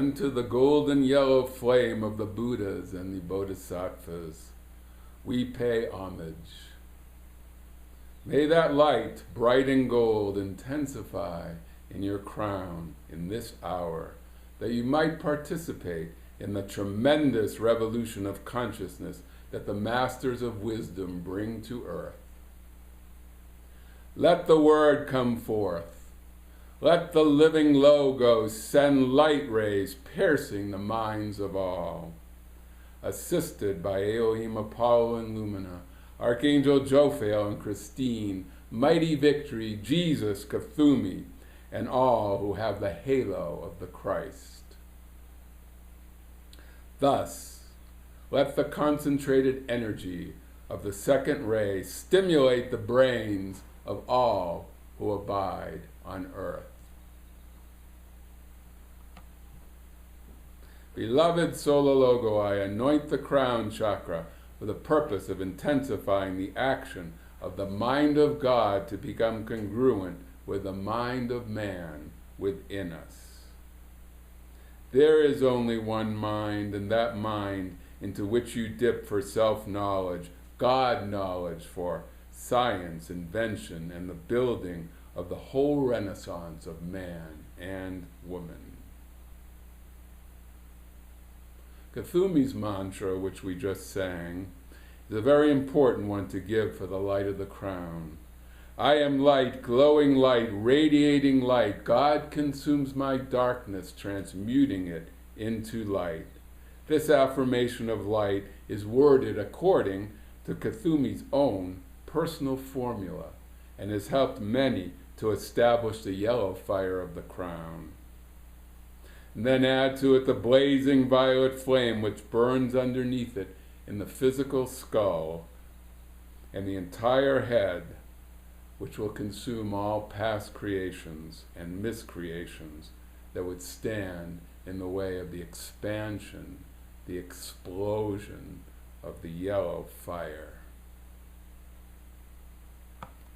unto the golden yellow flame of the Buddhas and the Bodhisattvas, we pay homage. May that light, bright and gold, intensify in your crown in this hour, that you might participate in the tremendous revolution of consciousness that the masters of wisdom bring to earth. Let the word come forth. Let the living Logos send light rays piercing the minds of all. Assisted by Elohim Apollo and Lumina, Archangel Jophael and Christine, Mighty Victory, Jesus, Cthulhu, and all who have the halo of the Christ. Thus, let the concentrated energy of the second ray stimulate the brains of all who abide on earth. Beloved Solar Logoi, anoint the crown chakra for the purpose of intensifying the action of the mind of God to become congruent with the mind of man within us. There is only one mind, and that mind into which you dip for self-knowledge, God knowledge for science, invention, and the building of the whole renaissance of man and woman. Cthulhu's mantra, which we just sang, is a very important one to give for the light of the crown. I am light, glowing light, radiating light. God consumes my darkness, transmuting it into light. This affirmation of light is worded according to Cthulhu's own personal formula and has helped many to establish the yellow fire of the crown. And then add to it the blazing violet flame which burns underneath it in the physical skull and the entire head, which will consume all past creations and miscreations that would stand in the way of the expansion, the explosion of the yellow fire.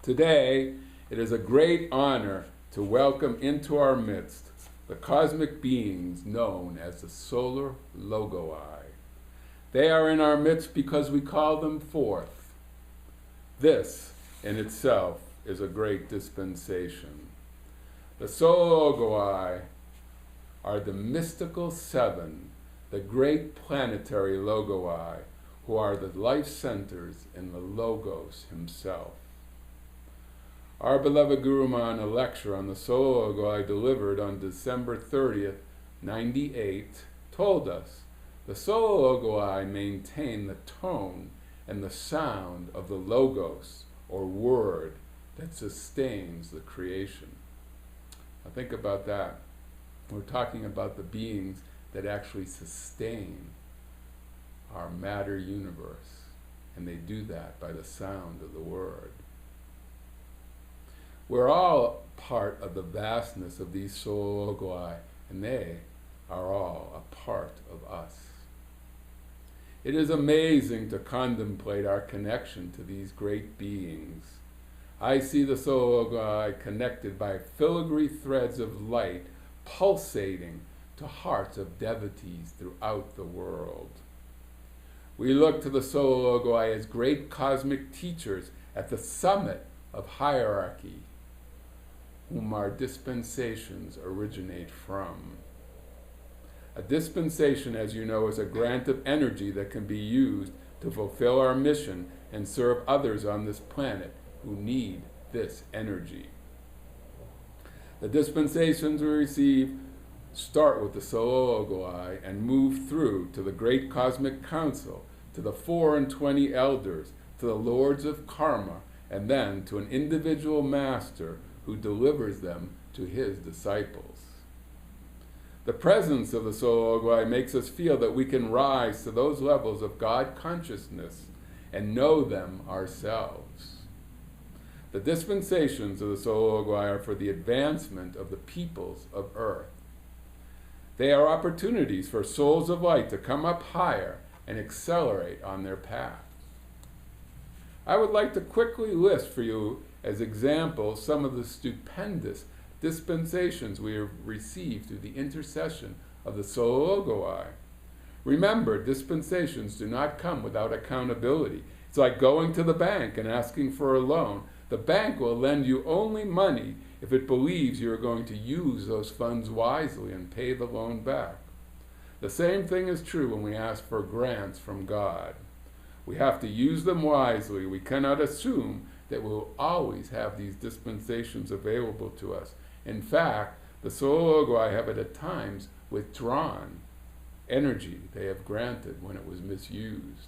Today, it is a great honor to welcome into our midst the cosmic beings known as the Solar Logoi. They are in our midst because we call them forth. This, in itself, is a great dispensation. The Solar Logoi are the mystical seven, the great planetary Logoi, who are the life centers in the Logos himself. Our beloved Guru Mahan, a lecture on the Solar Logoi delivered on December 30th, 98, told us the Solar Logoi maintain the tone and the sound of the Logos, or word, that sustains the creation. Now think about that. We're talking about the beings that actually sustain our matter universe, and they do that by the sound of the word. We're all part of the vastness of these Solar Logoi, and they are all a part of us. It is amazing to contemplate our connection to these great beings. I see the Solar Logoi connected by filigree threads of light pulsating to hearts of devotees throughout the world. We look to the Solar Logoi as great cosmic teachers at the summit of hierarchy, whom our dispensations originate from. A dispensation, as you know, is a grant of energy that can be used to fulfill our mission and serve others on this planet who need this energy. The dispensations we receive start with the Solar Logoi and move through to the Great Cosmic Council, to the 24 elders, to the Lords of Karma, and then to an individual master who delivers them to his disciples. The presence of the Solar Logoi makes us feel that we can rise to those levels of God consciousness and know them ourselves. The dispensations of the Solar Logoi are for the advancement of the peoples of earth. They are opportunities for souls of light to come up higher and accelerate on their path. I would like to quickly list for you as examples some of the stupendous dispensations we have received through the intercession of the soul Logoi. Remember, dispensations do not come without accountability. It's like going to the bank and asking for a loan. The bank will lend you only money if it believes you are going to use those funds wisely and pay the loan back. The same thing is true when we ask for grants from God. We have to use them wisely. We cannot assume that we will always have these dispensations available to us. In fact, the soul Logoi have at times withdrawn energy they have granted when it was misused.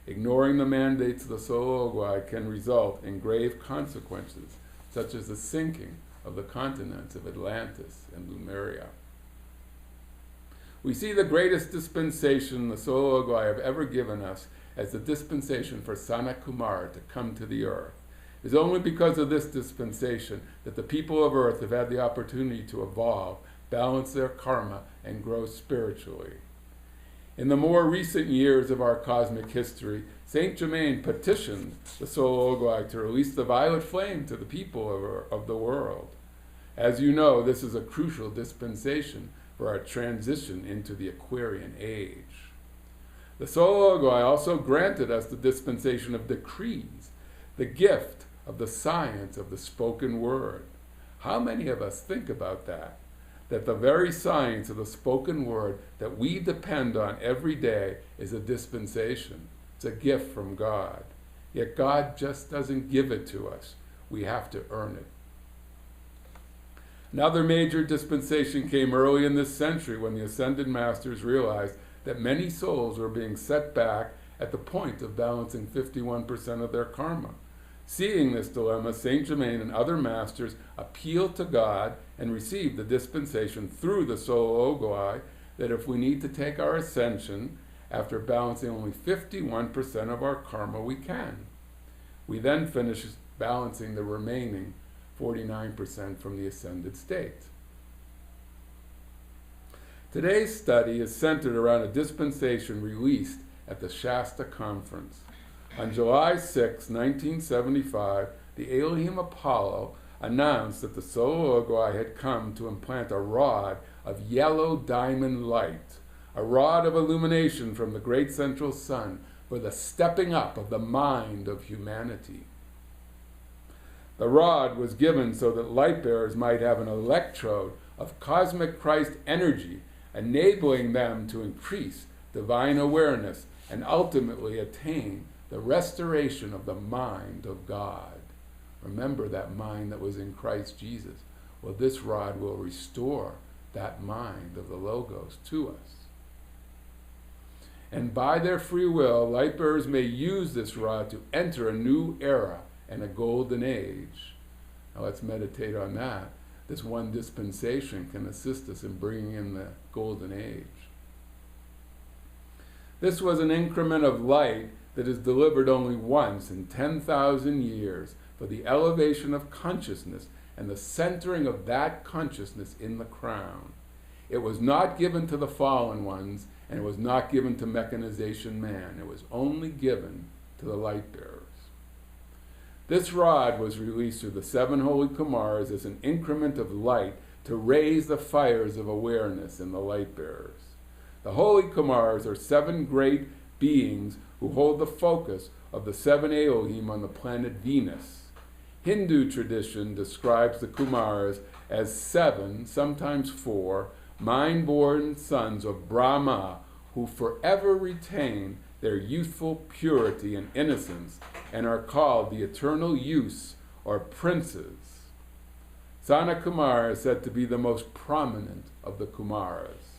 Ignoring the mandates of the soul Logoi can result in grave consequences, such as the sinking of the continents of Atlantis and Lemuria. We see the greatest dispensation the soul Logoi have ever given us as the dispensation for Sanat Kumara to come to the earth. It is only because of this dispensation that the people of earth have had the opportunity to evolve, balance their karma, and grow spiritually. In the more recent years of our cosmic history, Saint Germain petitioned the soul Logoi to release the violet flame to the people of the world. As you know, this is a crucial dispensation for our transition into the Aquarian age. The soul Logoi also granted us the dispensation of decrees, the gift of the science of the spoken word. How many of us think about that? That the very science of the spoken word that we depend on every day is a dispensation. It's a gift from God. Yet God just doesn't give it to us. We have to earn it. Another major dispensation came early in this century when the Ascended Masters realized that many souls were being set back at the point of balancing 51% of their karma. Seeing this dilemma, Saint Germain and other masters appealed to God and received the dispensation through the soul Logoi that if we need to take our ascension after balancing only 51% of our karma, we can. We then finish balancing the remaining 49% from the ascended state. Today's study is centered around a dispensation released at the Shasta Conference. On July 6, 1975, the Elohim Apollo announced that the soul Logoi had come to implant a rod of yellow diamond light, a rod of illumination from the great central sun for the stepping up of the mind of humanity. The rod was given so that light bearers might have an electrode of cosmic Christ energy, enabling them to increase divine awareness and ultimately attain the restoration of the mind of God. Remember that mind that was in Christ Jesus. Well, this rod will restore that mind of the Logos to us. And by their free will, light bearers may use this rod to enter a new era and a golden age. Now let's meditate on that. This one dispensation can assist us in bringing in the golden age. This was an increment of light that is delivered only once in 10,000 years for the elevation of consciousness and the centering of that consciousness in the crown. It was not given to the fallen ones, and it was not given to mechanization man. It was only given to the light bearers. This rod was released through the 7 holy Kumaras as an increment of light to raise the fires of awareness in the light bearers. The holy Kumaras are 7 great beings who hold the focus of the 7 Elohim on the planet Venus. Hindu tradition describes the Kumaras as 7, sometimes 4, mind-born sons of Brahma who forever retain their youthful purity and innocence and are called the eternal youths or princes. Sanat Kumara is said to be the most prominent of the Kumaras.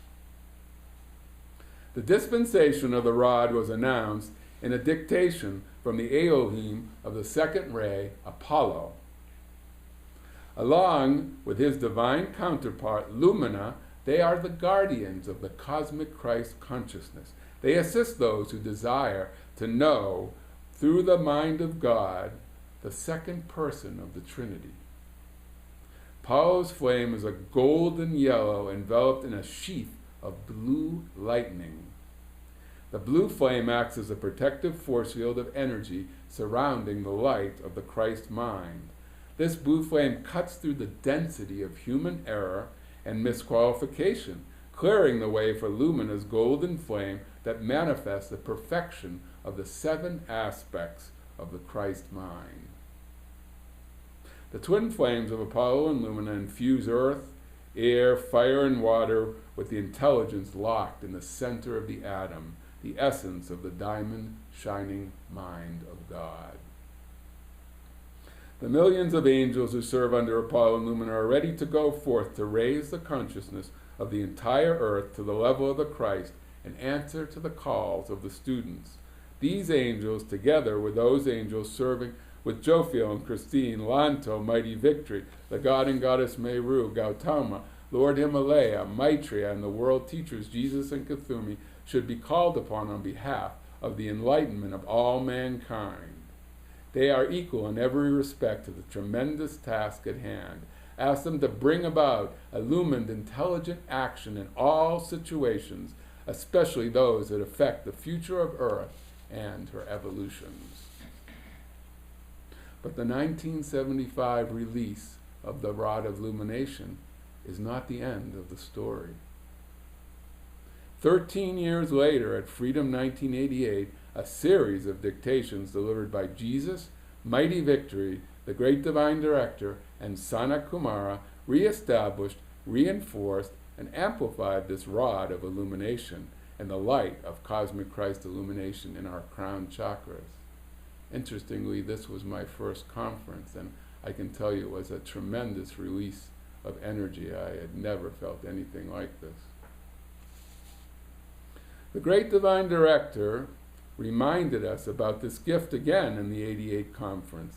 The dispensation of the rod was announced in a dictation from the Elohim of the second ray, Apollo. Along with his divine counterpart, Lumina, they are the guardians of the cosmic Christ consciousness. They assist those who desire to know, through the mind of God, the second person of the Trinity. Apollo's flame is a golden yellow enveloped in a sheath of blue lightning. The blue flame acts as a protective force field of energy surrounding the light of the Christ mind. This blue flame cuts through the density of human error and misqualification, clearing the way for luminous golden flame that manifests the perfection of the 7 aspects of the Christ mind. The twin flames of Apollo and Lumina infuse earth, air, fire, and water with the intelligence locked in the center of the atom, the essence of the diamond shining mind of God. The millions of angels who serve under Apollo and Lumina are ready to go forth to raise the consciousness of the entire earth to the level of the Christ and answer to the calls of the students. These angels, together with those angels serving with Jophiel and Christine, Lanto, Mighty Victory, the god and goddess Meru, Gautama, Lord Himalaya, Maitreya, and the world teachers Jesus and Kuthumi, should be called upon on behalf of the enlightenment of all mankind. They are equal in every respect to the tremendous task at hand. Ask them to bring about illumined, intelligent action in all situations, especially those that affect the future of Earth and her evolutions. But the 1975 release of the Rod of Illumination is not the end of the story. 13 years later, at Freedom 1988, a series of dictations delivered by Jesus, Mighty Victory, the Great Divine Director, and Sanat Kumara reestablished, reinforced, and amplified this rod of illumination and the light of cosmic Christ illumination in our crown chakras. Interestingly, this was my first conference, and I can tell you it was a tremendous release of energy. I had never felt anything like this. The Great Divine Director reminded us about this gift again in the 88 conference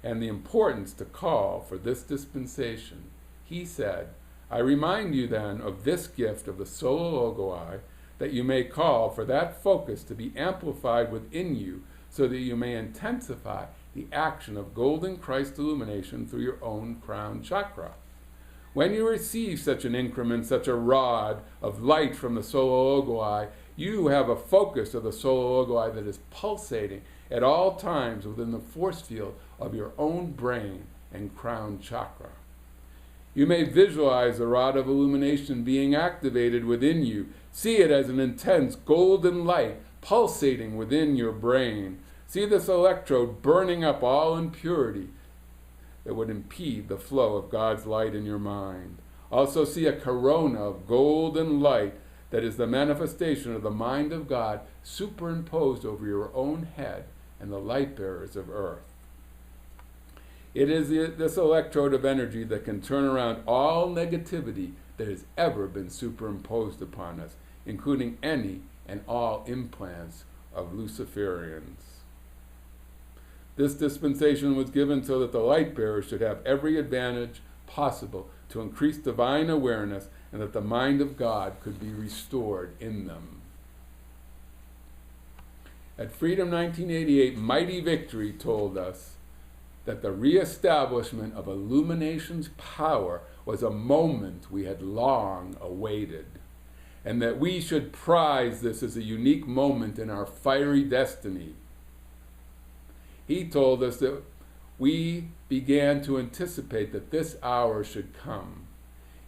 and the importance to call for this dispensation. He said, I remind you then of this gift of the solar Logoi, that you may call for that focus to be amplified within you so that you may intensify the action of golden Christ illumination through your own crown chakra. When you receive such an increment, such a rod of light from the solar Logoi, you have a focus of the solar Logoi that is pulsating at all times within the force field of your own brain and crown chakra. You may visualize the rod of illumination being activated within you. See it as an intense golden light pulsating within your brain. See this electrode burning up all impurity that would impede the flow of God's light in your mind. Also see a corona of golden light that is the manifestation of the mind of God superimposed over your own head and the light bearers of earth. It is this electrode of energy that can turn around all negativity that has ever been superimposed upon us, including any and all implants of Luciferians. This dispensation was given so that the light bearers should have every advantage possible to increase divine awareness and that the mind of God could be restored in them. At Freedom 1988, Mighty Victory told us that the reestablishment of illumination's power was a moment we had long awaited, and that we should prize this as a unique moment in our fiery destiny. He told us that we began to anticipate that this hour should come.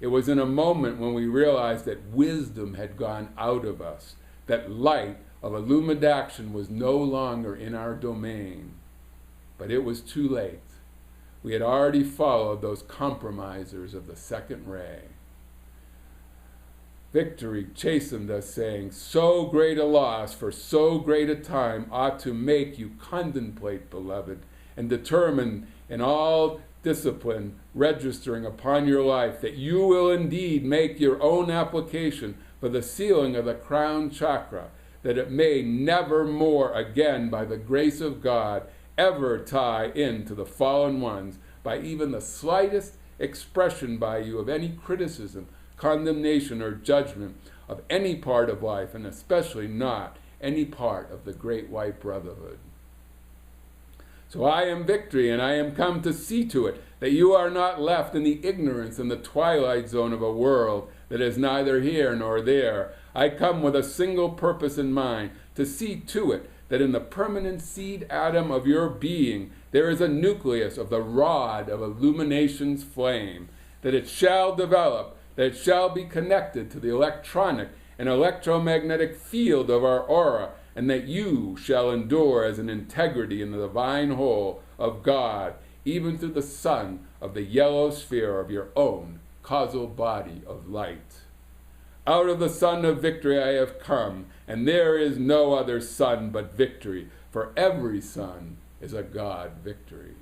It was in a moment when we realized that wisdom had gone out of us, that light of illumined action was no longer in our domain. But it was too late. We had already followed those compromisers of the second ray. Victory chastened us, saying, so great a loss for so great a time ought to make you contemplate, beloved, and determine in all discipline registering upon your life that you will indeed make your own application for the sealing of the crown chakra, that it may never more again, by the grace of God, ever tie into the fallen ones by even the slightest expression by you of any criticism, condemnation, or judgment of any part of life, and especially not any part of the Great White Brotherhood. So I am Victory, and I am come to see to it that you are not left in the ignorance and the twilight zone of a world that is neither here nor there. I come with a single purpose in mind, to see to it that in the permanent seed atom of your being there is a nucleus of the rod of illumination's flame, that it shall develop that it shall be connected to the electronic and electromagnetic field of our aura, and that you shall endure as an integrity in the divine whole of God, even through the sun of the yellow sphere of your own causal body of light. Out of the sun of victory I have come, and there is no other sun but victory, for every sun is a God victory.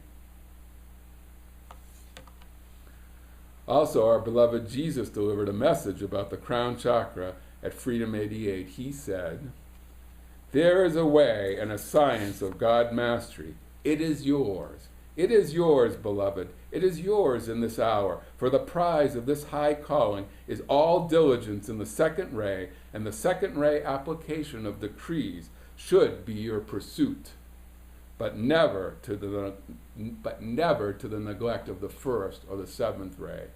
Also, our beloved Jesus delivered a message about the crown chakra at Freedom 88. He said, "There is a way and a science of God mastery. It is yours. It is yours, beloved. It is yours in this hour. For the prize of this high calling is all diligence in the second ray, and the second ray application of decrees should be your pursuit, but never to the neglect of the first or the seventh ray."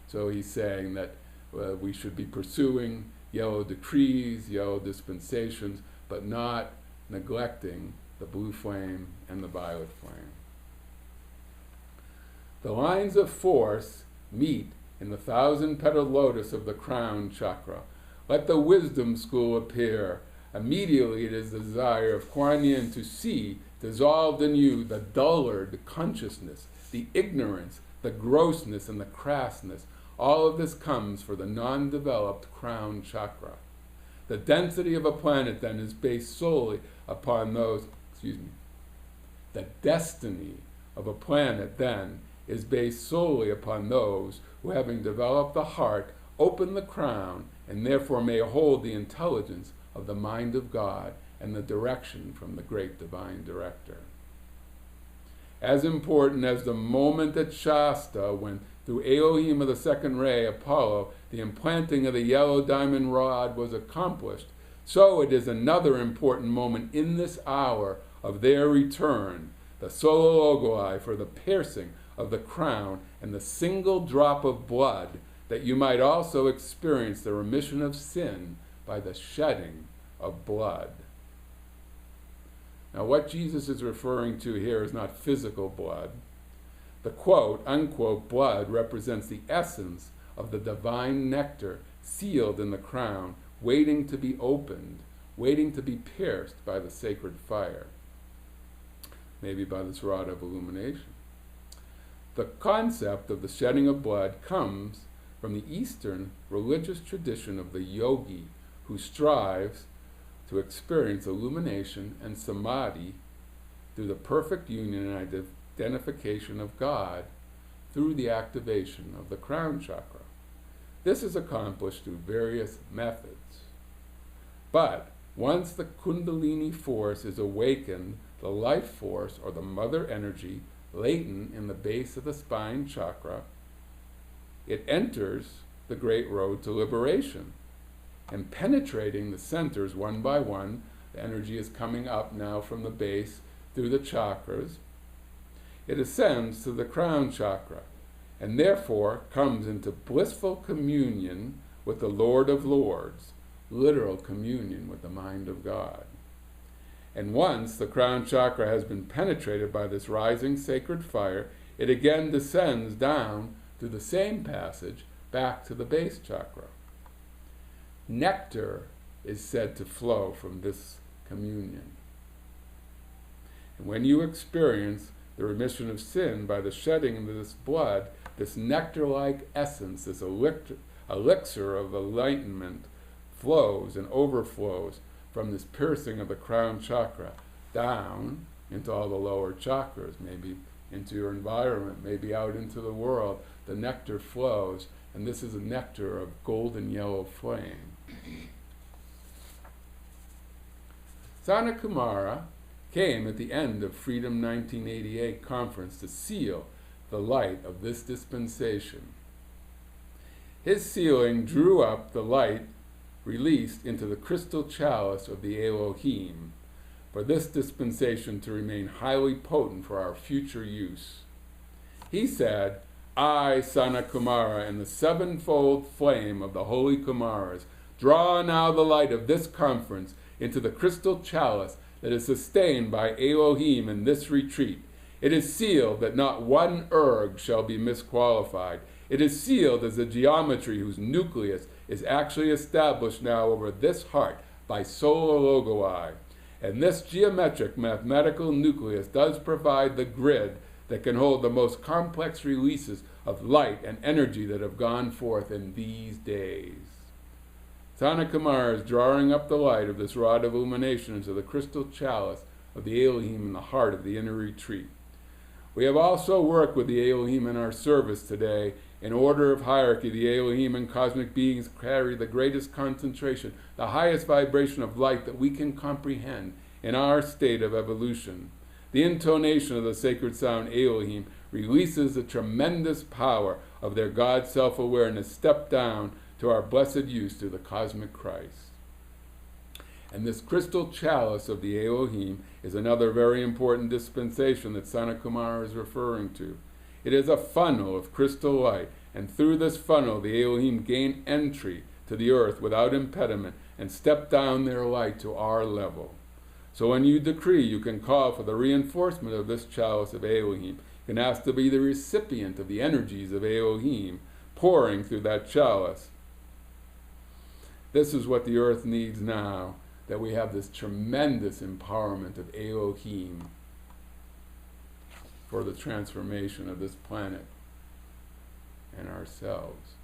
So he's saying that we should be pursuing yellow decrees, yellow dispensations, but not neglecting the blue flame and the violet flame. The lines of force meet in the thousand-petaled lotus of the crown chakra. Let the wisdom school appear. Immediately it is the desire of Kuan Yin to see dissolved in you the dullard consciousness, the ignorance, the grossness, and the crassness. All of this comes for the non-developed crown chakra. The density of a planet then is based solely upon those, the destiny of a planet then is based solely upon those who, having developed the heart, open the crown, and therefore may hold the intelligence of the mind of God and the direction from the great divine director. As important as the moment at Shasta when, through Elohim of the second ray, Apollo, the implanting of the yellow diamond rod was accomplished, so it is another important moment in this hour of their return, the solo Logoi for the piercing of the crown and the single drop of blood, that you might also experience the remission of sin by the shedding of blood. Now, what Jesus is referring to here is not physical blood. The quote, unquote, blood represents the essence of the divine nectar sealed in the crown, waiting to be opened, waiting to be pierced by the sacred fire, maybe by this rod of illumination. The concept of the shedding of blood comes from the Eastern religious tradition of the yogi who strives to experience illumination and samadhi through the perfect union and identification of God through the activation of the crown chakra. This is accomplished through various methods. But once the Kundalini force is awakened, the life force or the mother energy latent in the base of the spine chakra, it enters the great road to liberation. And penetrating the centers one by one, the energy is coming up now from the base through the chakras. It ascends to the crown chakra, and therefore comes into blissful communion with the Lord of Lords, literal communion with the mind of God. And once the crown chakra has been penetrated by this rising sacred fire, it again descends down through the same passage back to the base chakra. Nectar is said to flow from this communion. And when you experience the remission of sin by the shedding of this blood, this nectar-like essence, this elixir of enlightenment, flows and overflows from this piercing of the crown chakra down into all the lower chakras, maybe into your environment, maybe out into the world. The nectar flows, and this is a nectar of golden yellow flame. Sanakumara came at the end of Freedom 1988 conference to seal the light of this dispensation. His sealing drew up the light released into the crystal chalice of the Elohim for this dispensation to remain highly potent for our future use. He said, I, Sanakumara, and the sevenfold flame of the holy Kumaras, draw now the light of this conference into the crystal chalice that is sustained by Elohim in this retreat. It is sealed that not one erg shall be misqualified. It is sealed as a geometry whose nucleus is actually established now over this heart by solar logoi. And this geometric mathematical nucleus does provide the grid that can hold the most complex releases of light and energy that have gone forth in these days. Sanakumara is drawing up the light of this rod of illumination into the crystal chalice of the Elohim in the heart of the inner retreat. We have also worked with the Elohim in our service today. In order of hierarchy, the Elohim and cosmic beings carry the greatest concentration, the highest vibration of light that we can comprehend in our state of evolution. The intonation of the sacred sound Elohim releases the tremendous power of their God self-awareness step down to our blessed use through the cosmic Christ. And this crystal chalice of the Elohim is another very important dispensation that Sanakumara is referring to. It is a funnel of crystal light, and through this funnel the Elohim gain entry to the earth without impediment and step down their light to our level. So when you decree, you can call for the reinforcement of this chalice of Elohim. You can ask to be the recipient of the energies of Elohim pouring through that chalice. This is what the earth needs now, that we have this tremendous empowerment of Elohim for the transformation of this planet and ourselves.